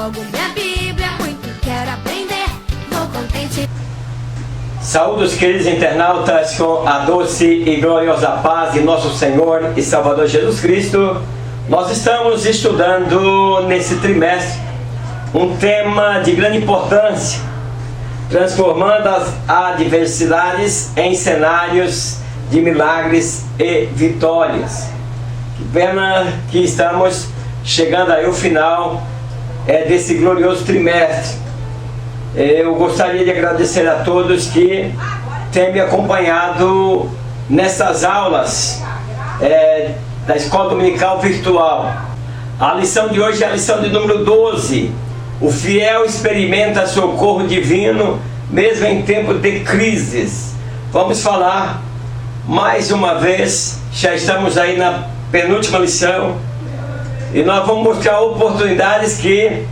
logo minha Bíblia, muito quero aprender, vou contente. Saúde os queridos internautas com a doce e gloriosa paz de nosso Senhor e Salvador Jesus Cristo. Nós estamos estudando nesse trimestre um tema de grande importância, transformando as adversidades em cenários de milagres e vitórias. Que pena que estamos chegando aí ao final desse glorioso trimestre. Eu gostaria de agradecer a todos que têm me acompanhado nessas aulas da Escola Dominical Virtual. A lição de hoje é a lição de número 12. O fiel experimenta socorro divino mesmo em tempo de crises. Vamos falar mais uma vez, já estamos aí na penúltima lição, e nós vamos mostrar oportunidades que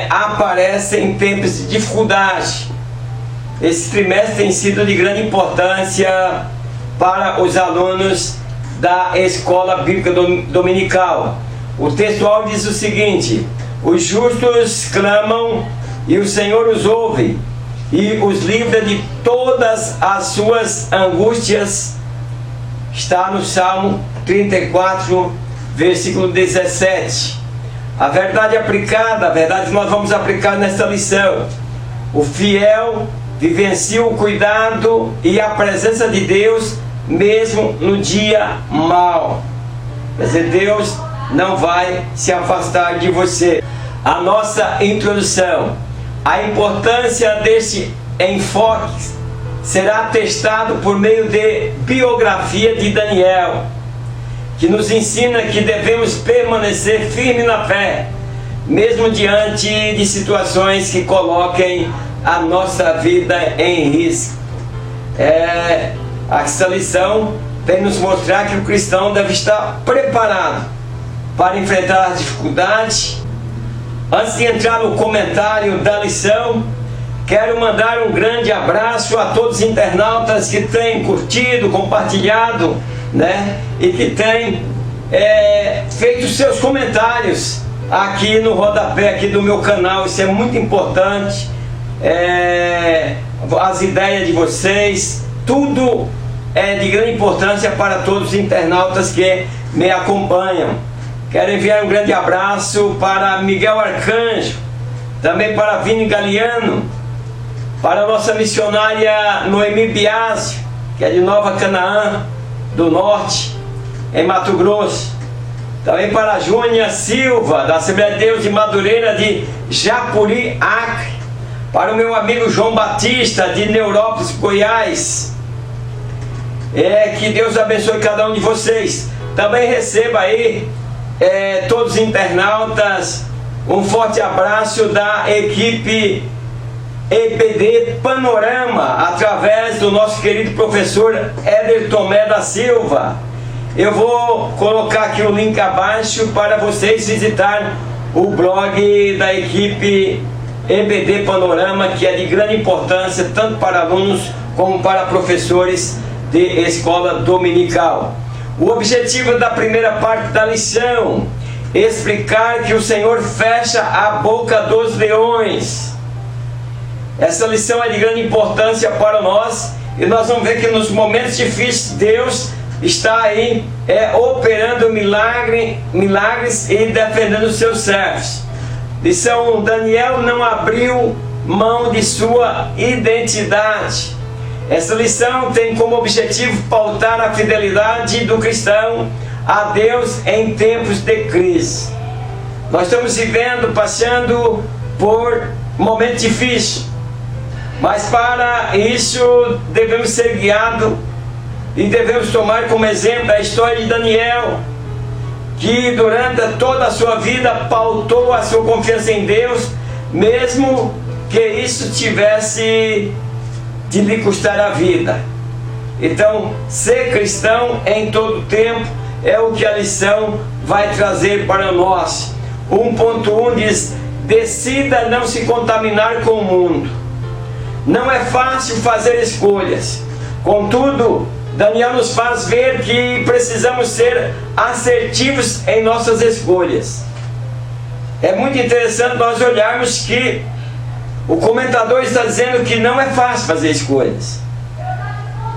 aparecem em tempos de dificuldade. Esse trimestre tem sido de grande importância para os alunos da Escola Bíblica Dominical. O textual diz o seguinte: os justos clamam e o Senhor os ouve e os livra de todas as suas angústias. Está no Salmo 34, versículo 17. A verdade aplicada, a verdade que nós vamos aplicar nesta lição: o fiel vivencia o cuidado e a presença de Deus mesmo no dia mau. Quer dizer, Deus não vai se afastar de você. A nossa introdução: a importância deste enfoque será atestado por meio de biografia de Daniel, que nos ensina que devemos permanecer firmes na fé, mesmo diante de situações que coloquem a nossa vida em risco. Essa lição vem nos mostrar que o cristão deve estar preparado para enfrentar as dificuldades. Antes de entrar no comentário da lição, quero mandar um grande abraço a todos os internautas que têm curtido, compartilhado, e que têm feito seus comentários aqui no rodapé aqui do meu canal. Isso é muito importante. As ideias de vocês, tudo é de grande importância para todos os internautas que me acompanham. Quero enviar um grande abraço para Miguel Arcanjo, também para Vini Galiano, para a nossa missionária Noemi Biasio, que é de Nova Canaã do Norte, em Mato Grosso. Também para a Júnia Silva, da Assembleia de Deus de Madureira de Japuri, Acre. Para o meu amigo João Batista, de Neurópolis, Goiás. Que Deus abençoe cada um de vocês. Também receba aí todos os internautas um forte abraço da equipe EBD Panorama, através do nosso querido professor Éder Tomé da Silva. Eu vou colocar aqui o link abaixo para vocês visitarem o blog da equipe EBD Panorama, que é de grande importância tanto para alunos como para professores de escola dominical. O objetivo da primeira parte da lição: explicar que o Senhor fecha a boca dos leões. Essa lição é de grande importância para nós, e nós vamos ver que nos momentos difíceis Deus está aí operando milagres e defendendo os seus servos. Lição 1: Daniel não abriu mão de sua identidade. Essa lição tem como objetivo pautar a fidelidade do cristão a Deus em tempos de crise. Nós estamos passando por momentos difíceis, mas para isso devemos ser guiados e devemos tomar como exemplo a história de Daniel, que durante toda a sua vida pautou a sua confiança em Deus, mesmo que isso tivesse de lhe custar a vida. Então, ser cristão em todo tempo é o que a lição vai trazer para nós. 1.1 diz: decida não se contaminar com o mundo. Não é fácil fazer escolhas, contudo, Daniel nos faz ver que precisamos ser assertivos em nossas escolhas. É muito interessante nós olharmos que o comentador está dizendo que não é fácil fazer escolhas,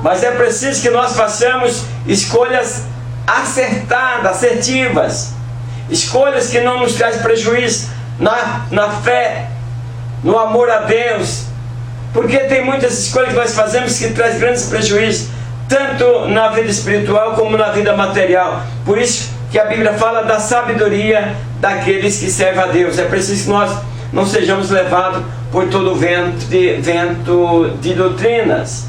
mas é preciso que nós façamos escolhas acertadas, assertivas, escolhas que não nos trazem prejuízo na fé, no amor a Deus, porque tem muitas escolhas que nós fazemos que trazem grandes prejuízos, tanto na vida espiritual como na vida material. Por isso que a Bíblia fala da sabedoria daqueles que servem a Deus. É preciso que nós não sejamos levados por todo o vento de doutrinas.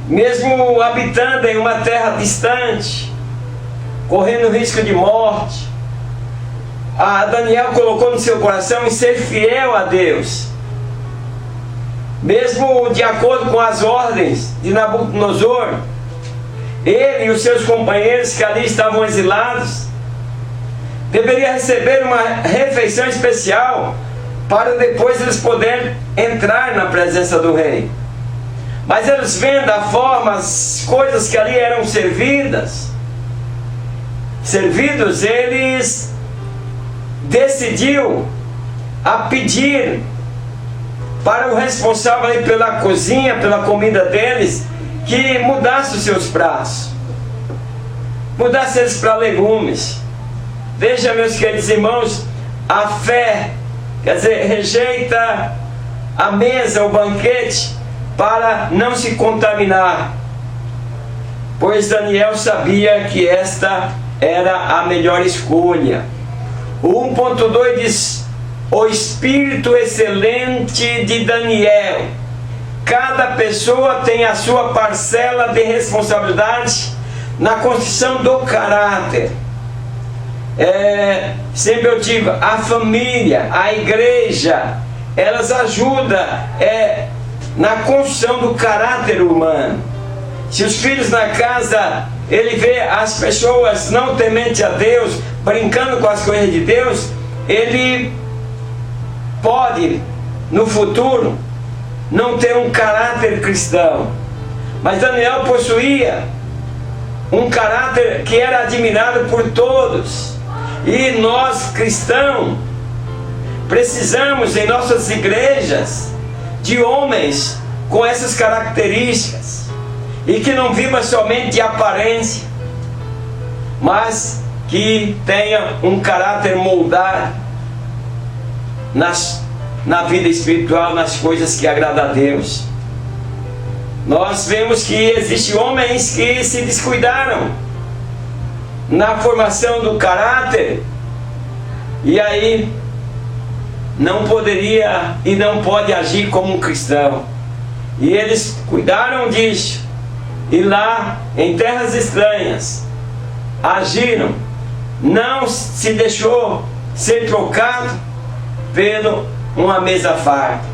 Mesmo habitando em uma terra distante, correndo risco de morte, Daniel colocou no seu coração em ser fiel a Deus. Mesmo de acordo com as ordens de Nabucodonosor, ele e os seus companheiros que ali estavam exilados deveriam receber uma refeição especial para depois eles poderem entrar na presença do rei. Mas eles vendo a forma, as coisas que ali eram servidos, eles decidiu a pedir para o responsável aí pela cozinha, pela comida deles, que mudasse os seus pratos, mudasse eles para legumes. Veja, meus queridos irmãos, a fé, quer dizer, rejeita a mesa, o banquete, para não se contaminar, pois Daniel sabia que esta era a melhor escolha. O 1.2 diz: o espírito excelente de Daniel. Cada pessoa tem a sua parcela de responsabilidade na construção do caráter. Sempre eu digo, a família, a igreja, elas ajudam na construção do caráter humano. Se os filhos na casa, ele vê as pessoas não tementes a Deus, brincando com as coisas de Deus, ele pode, no futuro, não ter um caráter cristão. Mas Daniel possuía um caráter que era admirado por todos. E nós, cristãos, precisamos em nossas igrejas de homens com essas características, e que não viva somente de aparência, mas que tenha um caráter moldado na vida espiritual, nas coisas que agradam a Deus. Nós vemos que existem homens que se descuidaram na formação do caráter, e aí não poderia e não pode agir como um cristão. E eles cuidaram disso, e lá em terras estranhas agiram, não se deixou ser trocado pelo uma mesa farta.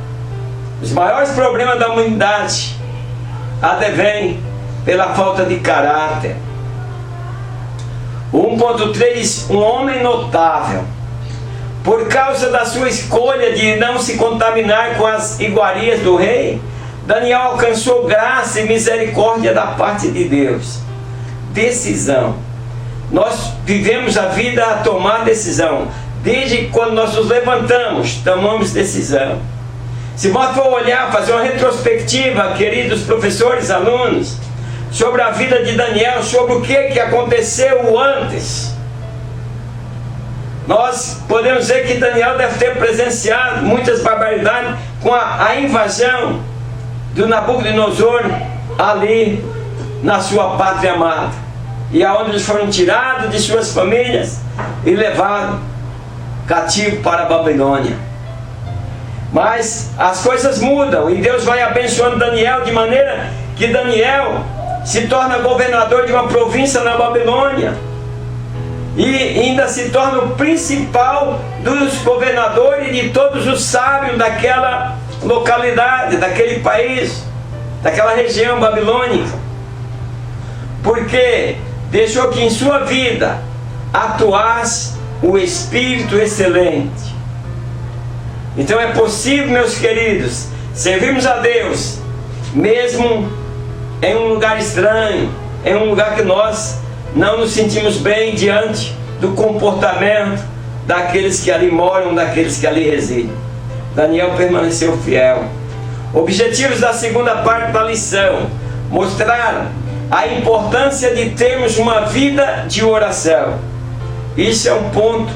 Os maiores problemas da humanidade advêm pela falta de caráter. O 1.3, um homem notável. Por causa da sua escolha de não se contaminar com as iguarias do rei, Daniel alcançou graça e misericórdia da parte de Deus. Decisão. Nós vivemos a vida a tomar decisão. Desde quando nós nos levantamos, tomamos decisão. Se nós for olhar, fazer uma retrospectiva, queridos professores, alunos, sobre a vida de Daniel, sobre o que aconteceu antes, nós podemos dizer que Daniel deve ter presenciado muitas barbaridades com a invasão do Nabucodonosor ali na sua pátria amada, e aonde eles foram tirados de suas famílias e levados cativo para a Babilônia. Mas as coisas mudam, e Deus vai abençoando Daniel de maneira que Daniel se torna governador de uma província na Babilônia, e ainda se torna o principal dos governadores de todos os sábios daquela localidade, daquele país, daquela região babilônica, porque deixou que em sua vida atuasse o Espírito excelente. Então é possível, meus queridos, servirmos a Deus mesmo em um lugar estranho, em um lugar que nós não nos sentimos bem diante do comportamento daqueles que ali moram, daqueles que ali residem. Daniel permaneceu fiel. Objetivos da segunda parte da lição: mostrar a importância de termos uma vida de oração. Isso é um ponto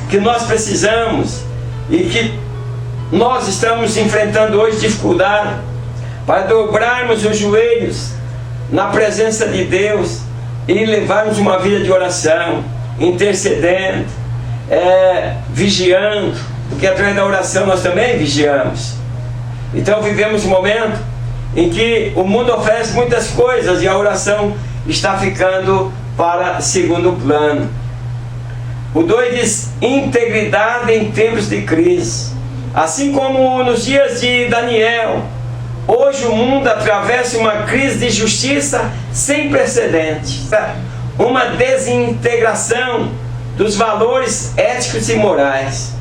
que nós precisamos e que nós estamos enfrentando hoje dificuldade para dobrarmos os joelhos na presença de Deus e levarmos uma vida de oração, intercedendo, vigiando, porque através da oração nós também vigiamos. Então vivemos um momento em que o mundo oferece muitas coisas e a oração está ficando para segundo plano. O 2 diz: integridade em tempos de crise. Assim como nos dias de Daniel, hoje o mundo atravessa uma crise de justiça sem precedentes, uma desintegração dos valores éticos e morais.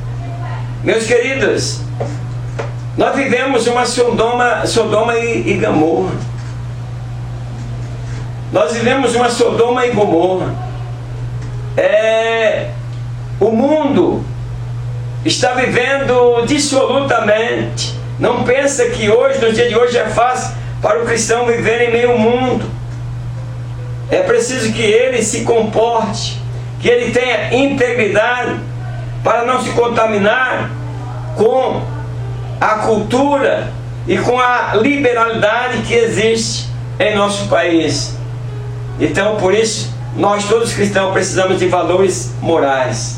Meus queridos, nós vivemos uma Sodoma e Gomorra. Nós vivemos uma Sodoma e Gomorra. O mundo está vivendo dissolutamente. Não pensa que hoje, no dia de hoje, é fácil para o cristão viver em meio ao mundo. É preciso que ele se comporte, que ele tenha integridade para não se contaminar com a cultura e com a liberalidade que existe em nosso país. Então, por isso, nós todos cristãos precisamos de valores morais.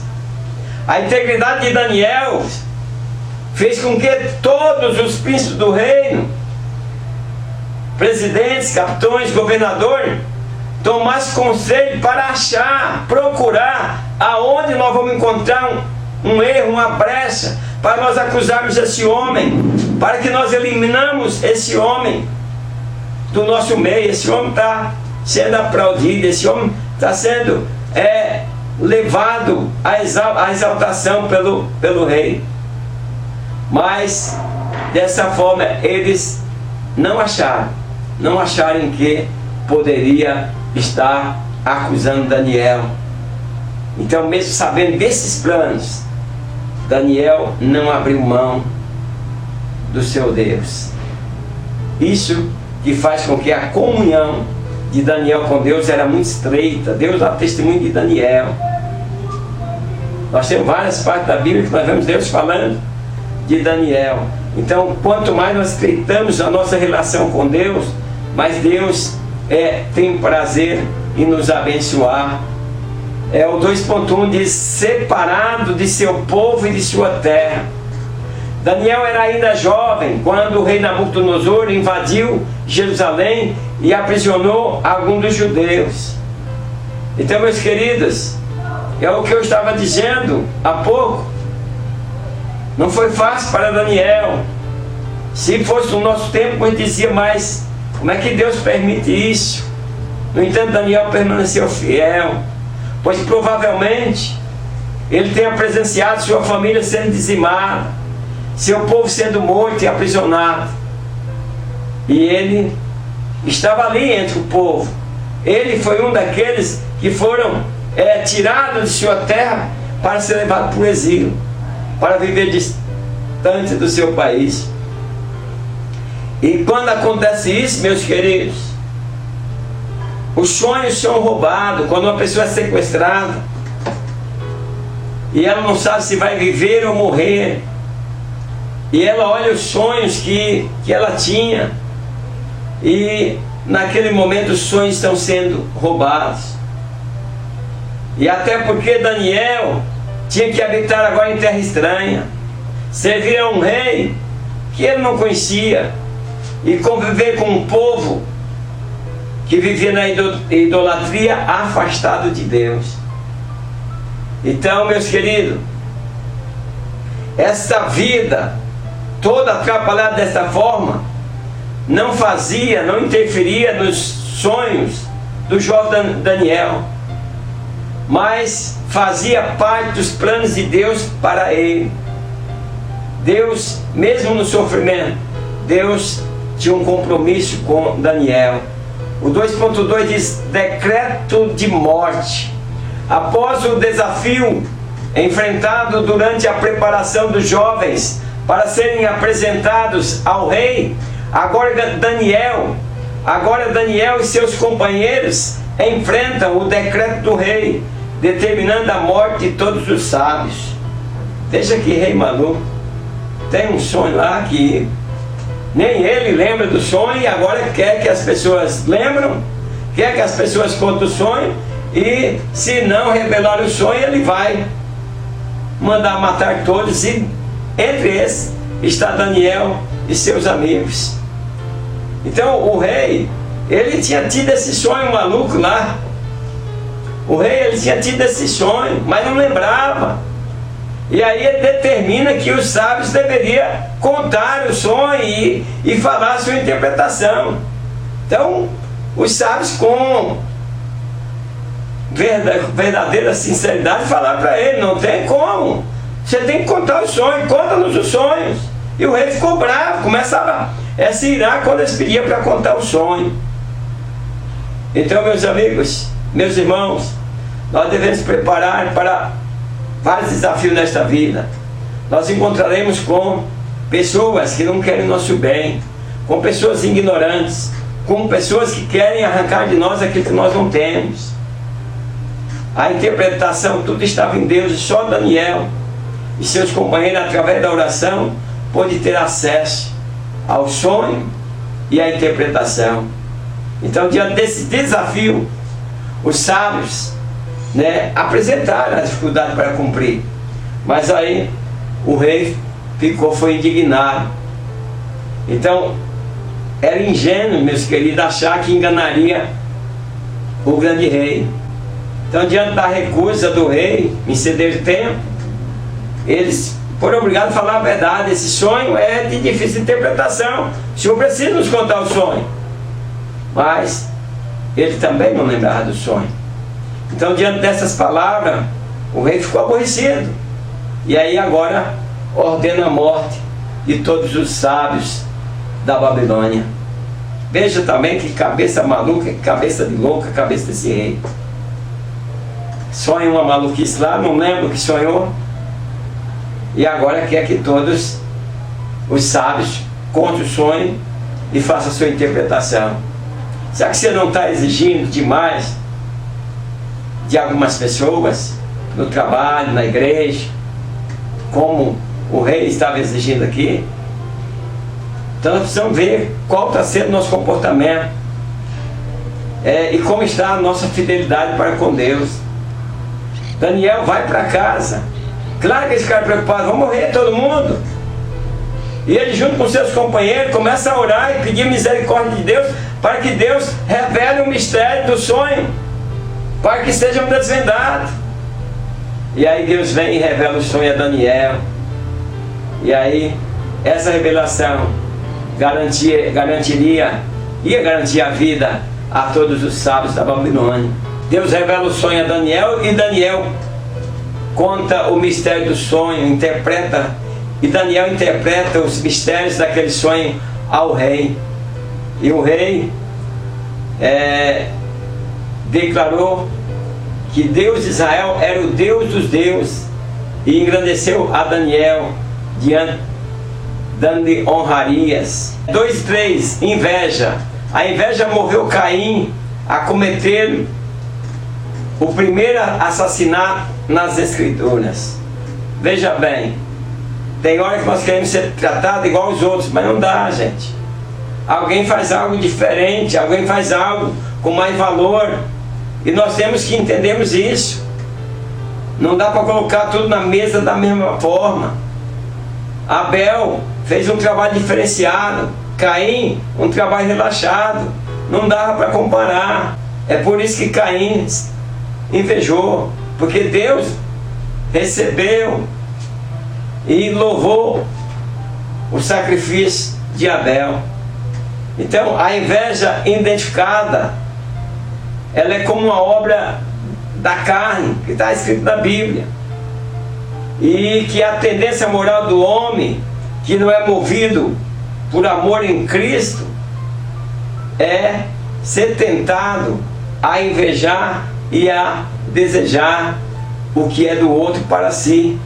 A integridade de Daniel fez com que todos os príncipes do reino, presidentes, capitães, governadores, tomassem conselho para achar, procurar aonde nós vamos encontrar um erro, uma brecha, para nós acusarmos esse homem, para que nós eliminamos esse homem do nosso meio. Esse homem está sendo aplaudido, esse homem está sendo levado à exaltação pelo rei. Mas dessa forma eles não acharam que poderia estar acusando Daniel. Então, mesmo sabendo desses planos, Daniel não abriu mão do seu Deus. Isso que faz com que a comunhão de Daniel com Deus era muito estreita. Deus dá testemunho de Daniel. Nós temos várias partes da Bíblia que nós vemos Deus falando de Daniel. Então, quanto mais nós estreitamos a nossa relação com Deus, mais Deus tem prazer em nos abençoar. O 2.1 diz: separado de seu povo e de sua terra. Daniel era ainda jovem quando o rei Nabucodonosor invadiu Jerusalém e aprisionou alguns dos judeus. Então, meus queridos, é o que eu estava dizendo há pouco. Não foi fácil para Daniel. Se fosse no nosso tempo, a gente dizia: mas como é que Deus permite isso? No entanto, Daniel permaneceu fiel, pois provavelmente ele tenha presenciado sua família sendo dizimada, seu povo sendo morto e aprisionado, e ele estava ali entre o povo. Ele foi um daqueles que foram tirados de sua terra para ser levado para o exílio, para viver distante do seu país. E quando acontece isso, meus queridos, os sonhos são roubados. Quando uma pessoa é sequestrada e ela não sabe se vai viver ou morrer, e ela olha os sonhos que ela tinha, e naquele momento os sonhos estão sendo roubados. E até porque Daniel tinha que habitar agora em terra estranha, servir a um rei que ele não conhecia, e conviver com um povo que vivia na idolatria, afastado de Deus. Então, meus queridos, essa vida toda atrapalhada dessa forma não interferia nos sonhos do jovem Daniel, mas fazia parte dos planos de Deus para ele. Deus, mesmo no sofrimento, Deus tinha um compromisso com Daniel. O 2.2 diz: decreto de morte. Após o desafio enfrentado durante a preparação dos jovens para serem apresentados ao rei. Agora Daniel e seus companheiros enfrentam o decreto do rei, determinando a morte de todos os sábios. Veja que rei maluco. Tem um sonho lá que nem ele lembra do sonho, e agora quer que as pessoas lembram, quer que as pessoas contem o sonho, e se não revelar o sonho, ele vai mandar matar todos, e entre esses está Daniel e seus amigos. Então o rei, ele tinha tido esse sonho maluco lá. O rei, ele tinha tido esse sonho, mas não lembrava. E aí ele determina que os sábios deveriam contar o sonho e falar a sua interpretação. Então, os sábios, com verdadeira sinceridade, falaram para ele: não tem como, você tem que contar o sonho, conta-nos os sonhos. E o rei ficou bravo, começava a se irar quando eles pediam para contar o sonho. Então, meus amigos, meus irmãos, nós devemos preparar para vários desafios nesta vida. Nós encontraremos com pessoas que não querem nosso bem, com pessoas ignorantes, com pessoas que querem arrancar de nós aquilo que nós não temos. A interpretação, tudo estava em Deus, e só Daniel e seus companheiros, através da oração, pôde ter acesso ao sonho e à interpretação. Então, diante desse desafio, os sábios, apresentaram a dificuldade para cumprir. Mas aí o rei foi indignado. Então, era ingênuo, meus queridos, achar que enganaria o grande rei. Então, diante da recusa do rei em ceder tempo, eles foram obrigados a falar a verdade. Esse sonho é de difícil interpretação, o senhor precisa nos contar o sonho. Mas ele também não lembrava do sonho. Então, diante dessas palavras, o rei ficou aborrecido. E aí agora ordena a morte de todos os sábios da Babilônia. Veja também que cabeça maluca, que cabeça de louca, a cabeça desse rei. Sonha uma maluquice lá, não lembra o que sonhou. E agora quer que todos os sábios contem o sonho e façam a sua interpretação. Será que você não está exigindo demais de algumas pessoas, no trabalho, na igreja, como o rei estava exigindo aqui? Então nós precisamos ver qual está sendo o nosso comportamento, e como está a nossa fidelidade para com Deus. Daniel vai para casa. Claro que eles ficaram preocupados: vão morrer todo mundo. E ele, junto com seus companheiros, começa a orar e pedir misericórdia de Deus, para que Deus revele o mistério do sonho, para que sejam desvendados. E aí Deus vem e revela o sonho a Daniel. E aí essa revelação ia garantir a vida a todos os sábios da Babilônia. Deus revela o sonho a Daniel, e Daniel conta o mistério do sonho, e Daniel interpreta os mistérios daquele sonho ao rei. E o rei declarou que Deus de Israel era o Deus dos deuses, e engrandeceu a Daniel diante, dando-lhe honrarias. 2:3, inveja. A inveja moveu Caim a cometer o primeiro assassinato nas Escrituras. Veja bem, tem hora que nós queremos ser tratados igual aos outros, mas não dá, gente. Alguém faz algo diferente, alguém faz algo com mais valor, e nós temos que entendermos isso. Não dá para colocar tudo na mesa da mesma forma. Abel fez um trabalho diferenciado, Caim um trabalho relaxado. Não dava para comparar. É por isso que Caim invejou, porque Deus recebeu e louvou o sacrifício de Abel. Então a inveja identificada, ela é como uma obra da carne, que está escrito na Bíblia, e que a tendência moral do homem, que não é movido por amor em Cristo, é ser tentado a invejar e a desejar o que é do outro para si,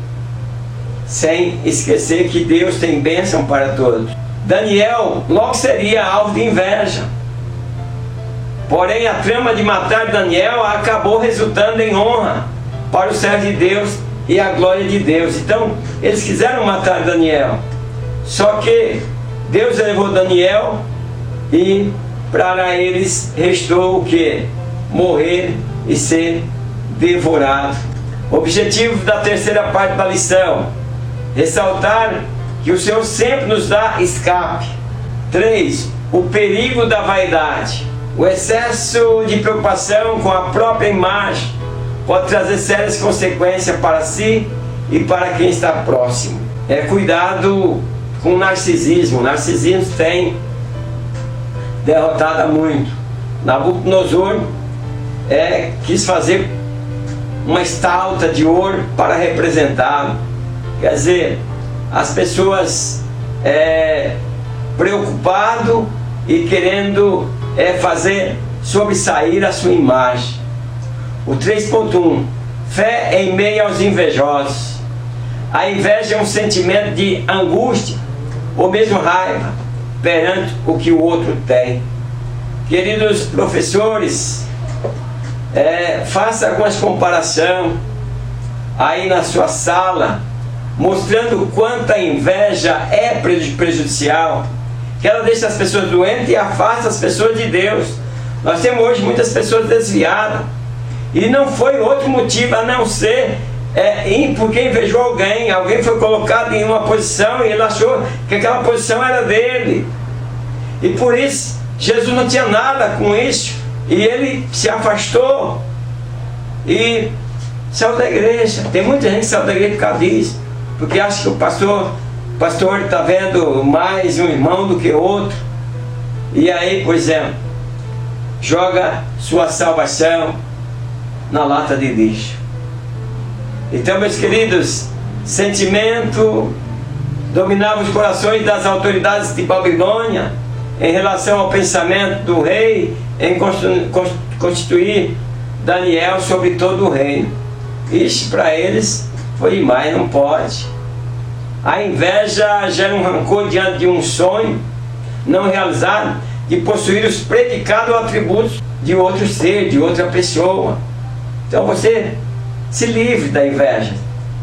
sem esquecer que Deus tem bênção para todos. Daniel logo seria alvo de inveja. Porém, a trama de matar Daniel acabou resultando em honra para o servo de Deus e a glória de Deus. Então, eles quiseram matar Daniel. Só que Deus levou Daniel e para eles restou o que? Morrer e ser devorado. O objetivo da terceira parte da lição: ressaltar que o Senhor sempre nos dá escape. 3. O perigo da vaidade. O excesso de preocupação com a própria imagem pode trazer sérias consequências para si e para quem está próximo. Cuidado com o narcisismo. O narcisismo tem derrotado muito. Nabucodonosor quis fazer uma estátua de ouro para representá-lo. Quer dizer, as pessoas preocupado e querendo fazer sobressair a sua imagem. O 3.1: fé em meio aos invejosos. A inveja é um sentimento de angústia ou mesmo raiva perante o que o outro tem. Queridos professores, faça algumas comparações aí na sua sala, mostrando quanto a inveja é prejudicial, que ela deixa as pessoas doentes e afasta as pessoas de Deus. Nós temos hoje muitas pessoas desviadas, e não foi outro motivo a não ser porque invejou alguém. Alguém foi colocado em uma posição e ele achou que aquela posição era dele, e por isso Jesus não tinha nada com isso, e ele se afastou e saiu da igreja. Tem muita gente que saiu da igreja por causa disso, porque acha que o pastor está vendo mais um irmão do que outro, e aí, por exemplo, joga sua salvação na lata de lixo. Então, meus queridos, sentimento dominava os corações das autoridades de Babilônia em relação ao pensamento do rei em constituir Daniel sobre todo o reino. Isso para eles foi demais, não pode. A inveja gera um rancor diante de um sonho não realizado, de possuir os predicados ou atributos de outro ser, de outra pessoa. Então você se livre da inveja.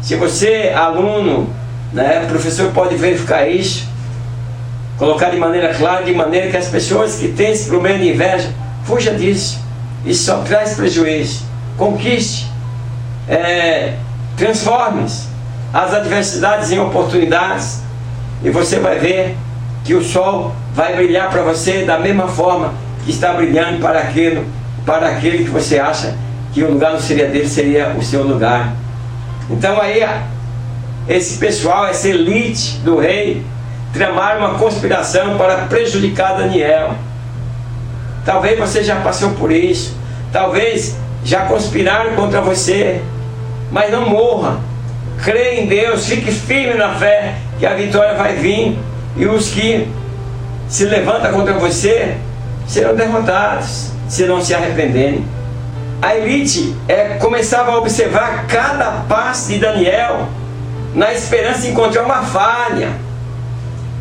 Se você, aluno, o professor pode verificar isso, colocar de maneira clara, de maneira que as pessoas que têm esse problema de inveja, fuja disso. Isso só traz prejuízo. Conquiste, transforme as adversidades em oportunidades, e você vai ver que o sol vai brilhar para você da mesma forma que está brilhando para aquele que você acha que o lugar não seria dele, seria o seu lugar. Então aí esse pessoal, essa elite do rei, tramaram uma conspiração para prejudicar Daniel. Talvez você já passou por isso, talvez já conspiraram contra você, mas não morra. Crê em Deus, fique firme na fé, que a vitória vai vir, e os que se levantam contra você serão derrotados, se não se arrependerem. A elite começava a observar cada passo de Daniel, na esperança de encontrar uma falha,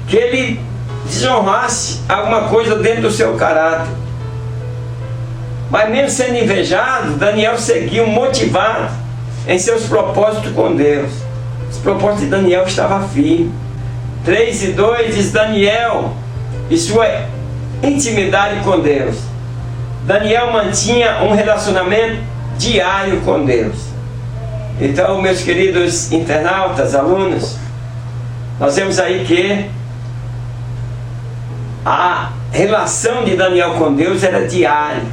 que ele desonrasse alguma coisa dentro do seu caráter. Mas mesmo sendo invejado, Daniel seguiu motivado em seus propósitos com Deus. Os propósitos de Daniel estavam firmes. 3:2 diz: Daniel e sua intimidade com Deus. Daniel mantinha um relacionamento diário com Deus. Então, meus queridos internautas, alunos, nós vemos aí que a relação de Daniel com Deus era diária.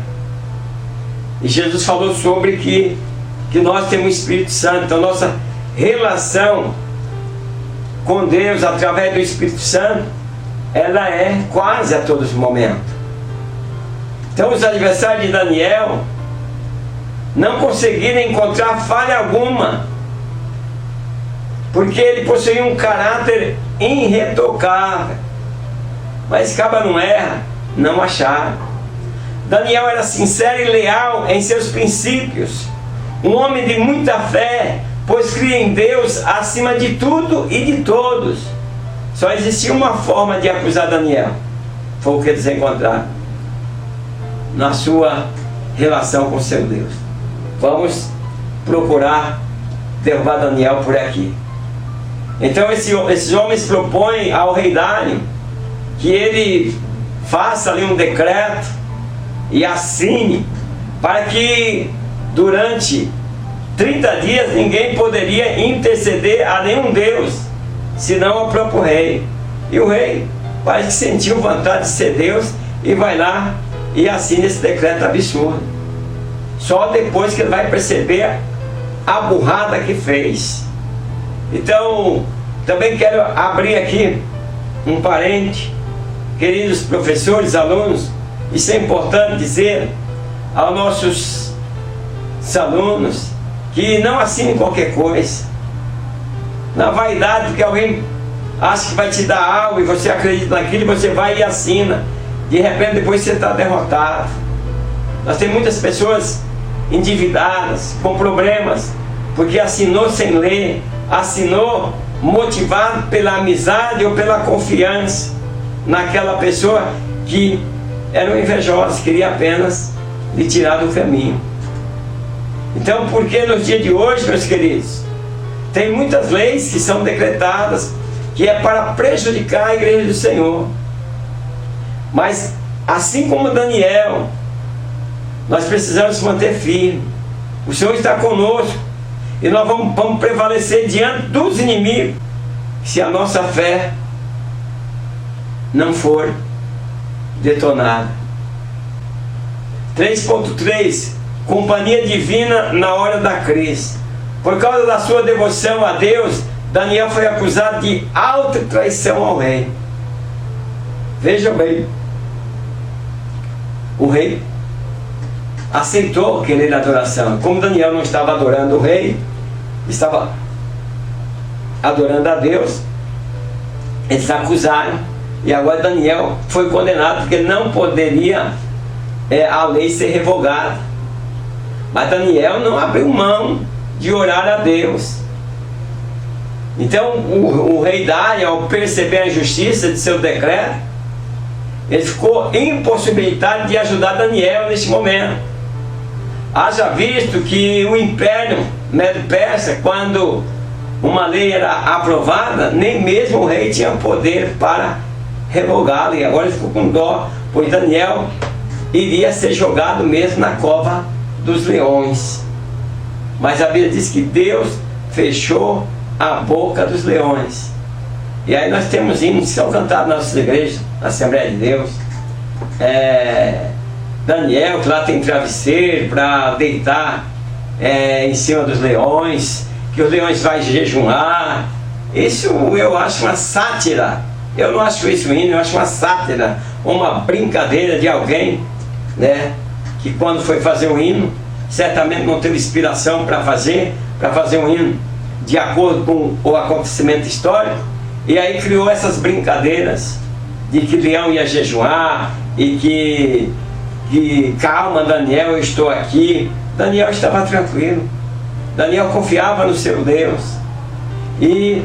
E Jesus falou sobre que nós temos o Espírito Santo. Então nossa relação com Deus através do Espírito Santo, ela é quase a todos os momentos. Então os adversários de Daniel não conseguiram encontrar falha alguma, porque ele possuía um caráter irretocável. Mas Caba não erra, não achar. Daniel era sincero e leal em seus princípios, um homem de muita fé, pois cria em Deus acima de tudo e de todos. Só existia uma forma de acusar Daniel. Foi o que eles encontraram na sua relação com seu Deus. Vamos procurar derrubar Daniel por aqui. Então esses homens propõem ao rei Dário que ele faça ali um decreto e assine, para que durante 30 dias ninguém poderia interceder a nenhum Deus, senão ao próprio rei. E o rei parece que sentiu vontade de ser Deus e vai lá e assina esse decreto absurdo. Só depois que ele vai perceber a burrada que fez. Então, também quero abrir aqui um parente, queridos professores, alunos. Isso é importante dizer aos nossos alunos, que não assinem qualquer coisa na vaidade, porque alguém acha que vai te dar algo e você acredita naquilo e você vai e assina. De repente depois você está derrotado. Nós temos muitas pessoas endividadas, com problemas, porque assinou sem ler, assinou motivado pela amizade ou pela confiança naquela pessoa que era invejosa, queria apenas lhe tirar do caminho. Então, porque nos dias de hoje, meus queridos, tem muitas leis que são decretadas que é para prejudicar a igreja do Senhor. Mas assim como Daniel, nós precisamos manter firme. O Senhor está conosco e nós vamos prevalecer diante dos inimigos, se a nossa fé não for detonada. 3.3 Companhia divina na hora da crise. Por causa da sua devoção a Deus, Daniel foi acusado de alta traição ao rei. Vejam bem, o rei aceitou querer adoração. Como Daniel não estava adorando o rei, estava adorando a Deus, eles acusaram. E agora Daniel foi condenado, porque não poderia a lei ser revogada. Mas Daniel não abriu mão de orar a Deus. Então o rei Dário, ao perceber a injustiça de seu decreto, ele ficou impossibilitado de ajudar Daniel neste momento. Haja visto que o Império Medo-Persa, quando uma lei era aprovada, nem mesmo o rei tinha poder para revogá-la. E agora ele ficou com dó, pois Daniel iria ser jogado mesmo na cova dos leões. Mas a Bíblia diz que Deus fechou a boca dos leões. E aí nós temos hinos que são cantados nas nossas igrejas, na Assembleia de Deus. Daniel, que lá tem travesseiro para deitar em cima dos leões, que os leões vão jejuar. Isso eu acho uma sátira. Eu não acho isso hino, eu acho uma sátira, uma brincadeira de alguém, né, que quando foi fazer o hino, certamente não teve inspiração para fazer um hino de acordo com o acontecimento histórico, e aí criou essas brincadeiras de que leão ia jejuar e que calma Daniel, eu estou aqui. Daniel estava tranquilo, Daniel confiava no seu Deus. E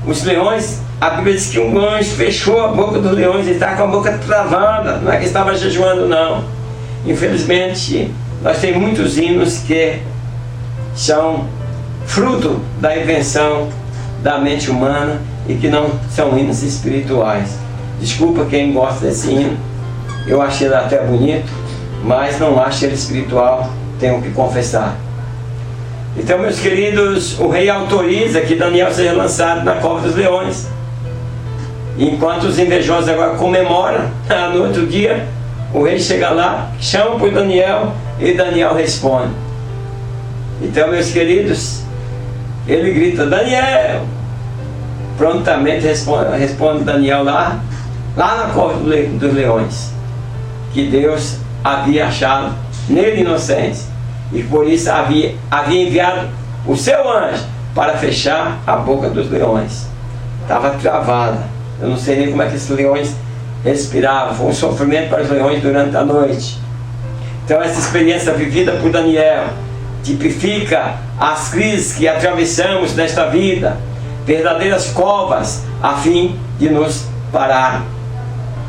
os leões, a Bíblia diz que um anjo fechou a boca dos leões, ele estava com a boca travada, não é que estava jejuando não. Infelizmente nós temos muitos hinos que são fruto da invenção da mente humana e que não são hinos espirituais. Desculpa quem gosta desse hino, eu achei ele até bonito, mas não acho ele espiritual, tenho que confessar. Então, meus queridos, o rei autoriza que Daniel seja lançado na cova dos leões. Enquanto os invejosos agora comemoram, no outro dia o rei chega lá, chama por Daniel e Daniel responde. Então, meus queridos, ele grita, Daniel! Prontamente responde Daniel lá na cova dos leões, que Deus havia achado nele inocência, e por isso havia enviado o seu anjo para fechar a boca dos leões. Estava travada, eu não sei nem como é que esses leões respiravam, foi um sofrimento para os leões durante a noite. Então essa experiência vivida por Daniel tipifica as crises que atravessamos nesta vida, verdadeiras covas a fim de nos parar.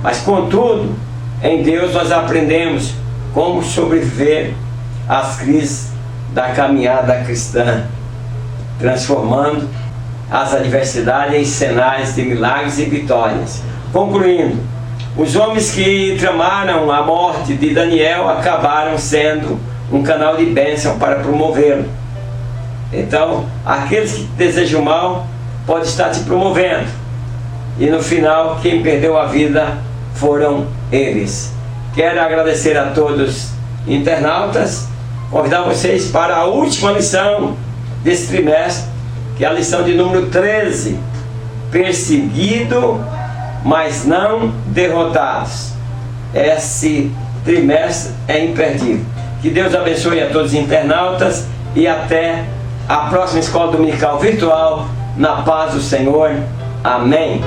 Mas contudo, em Deus nós aprendemos como sobreviver às crises da caminhada cristã, transformando as adversidades em cenários de milagres e vitórias. Concluindo, os homens que tramaram a morte de Daniel acabaram sendo um canal de bênção para promovê-lo. Então, aqueles que desejam mal podem estar te promovendo, e no final quem perdeu a vida foram eles. Quero agradecer a todos internautas, convidar vocês para a última lição desse trimestre, que é a lição de número 13, perseguido, mas não derrotados. Esse trimestre é imperdível. Que Deus abençoe a todos os internautas e até a próxima escola dominical virtual, na paz do Senhor. Amém.